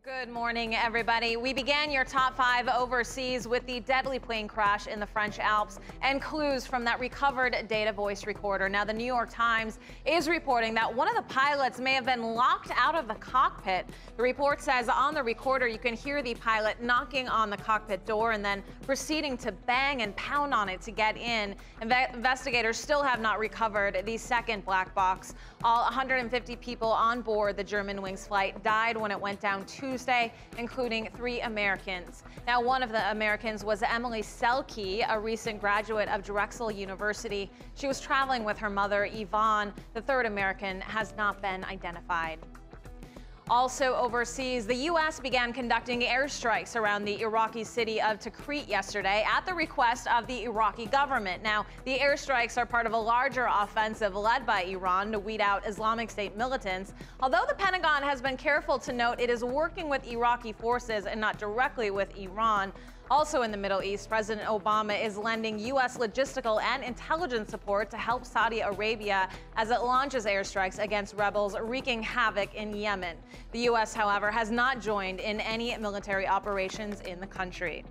Good morning, everybody. We began your top 5 overseas with the deadly plane crash in the French Alps and clues from that recovered data voice recorder. Now, the New York Times is reporting that one of the pilots may have been locked out of the cockpit. The report says on the recorder, you can hear the pilot knocking on the cockpit door and then proceeding to bang and pound on it to get in. Investigators still have not recovered the second black box. All 150 people on board the Germanwings flight died when it went down Tuesday, including 3 Americans. Now, one of the Americans was Emily Selke, a recent graduate of Drexel University. She was traveling with her mother, Yvonne. The third American has not been identified. Also overseas, the U.S. began conducting airstrikes around the Iraqi city of Tikrit yesterday at the request of the Iraqi government. Now, the airstrikes are part of a larger offensive led by Iran to weed out Islamic State militants. Although the Pentagon has been careful to note it is working with Iraqi forces and not directly with Iran. Also in the Middle East, President Obama is lending U.S. logistical and intelligence support to help Saudi Arabia as it launches airstrikes against rebels wreaking havoc in Yemen. The U.S., however, has not joined in any military operations in the country.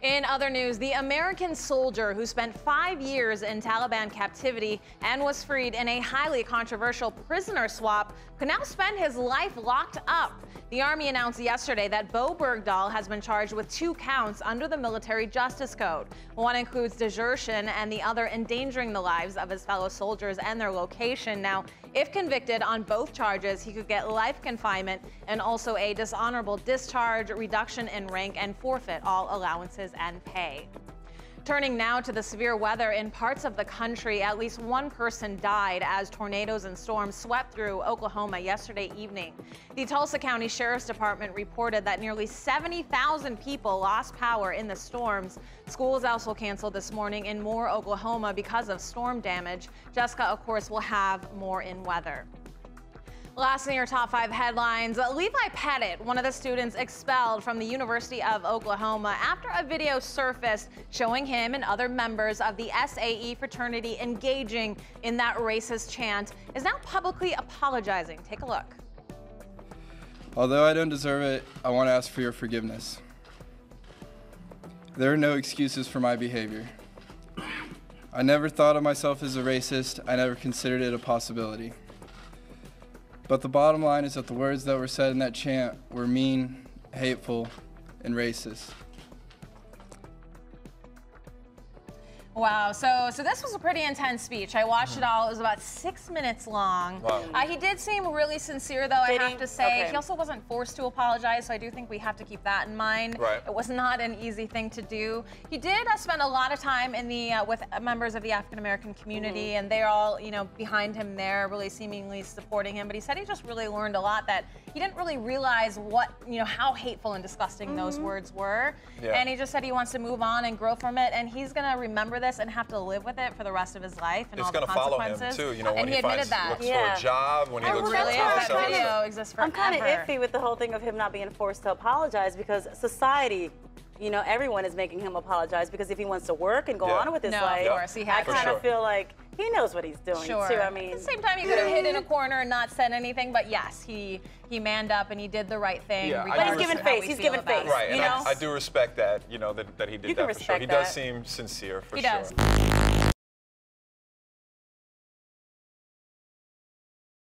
In other news, the American soldier who spent 5 years in Taliban captivity and was freed in a highly controversial prisoner swap could now spend his life locked up. The Army announced yesterday that Bergdahl has been charged with 2 counts under the Military Justice Code. One includes desertion and the other endangering the lives of his fellow soldiers and their location. Now, if convicted on both charges, he could get life confinement and also a dishonorable discharge, reduction in rank, and forfeit all allowances and pay. Turning now to the severe weather in parts of the country, at least 1 person died as tornadoes and storms swept through Oklahoma yesterday evening. The Tulsa County Sheriff's Department reported that nearly 70,000 people lost power in the storms. Schools also canceled this morning in Moore, Oklahoma because of storm damage. Jessica, of course, will have more in weather. Last in your top 5 headlines, Levi Pettitt, one of the students expelled from the University of Oklahoma after a video surfaced showing him and other members of the SAE fraternity engaging in that racist chant, is now publicly apologizing. Take a look. Although I don't deserve it, I want to ask for your forgiveness. There are no excuses for my behavior. I never thought of myself as a racist. I never considered it a possibility. But the bottom line is that the words that were said in that chant were mean, hateful, and racist. Wow, so this was a pretty intense speech. I watched it all. It was about 6 minutes long. Wow. He did seem really sincere, though, I have to say. Okay. He also wasn't forced to apologize, so I do think we have to keep that in mind. Right. It was not an easy thing to do. He did spend a lot of time in the with members of the African-American community, and they're all, behind him there, really seemingly supporting him. But he said he just really learned a lot, that he didn't really realize what, how hateful and disgusting those words were. Yeah. And he just said he wants to move on and grow from it, and he's going to remember this and have to live with it for the rest of his life and it's all the consequences. It's going to follow him, too. And when he admitted that. Looks for a job, when he looks for that video exists forever. I'm kind of iffy with the whole thing of him not being forced to apologize, because society, everyone is making him apologize, because if he wants to work and go on with his life, of course, he had I kind of feel like he knows what he's doing, too. I mean, at the same time, he could have hid in a corner and not said anything, but yes, he manned up and he did the right thing. Yeah, but he's given face. He's given face. Right, and I do respect that, that he did that for sure. He does seem sincere, for sure. He does.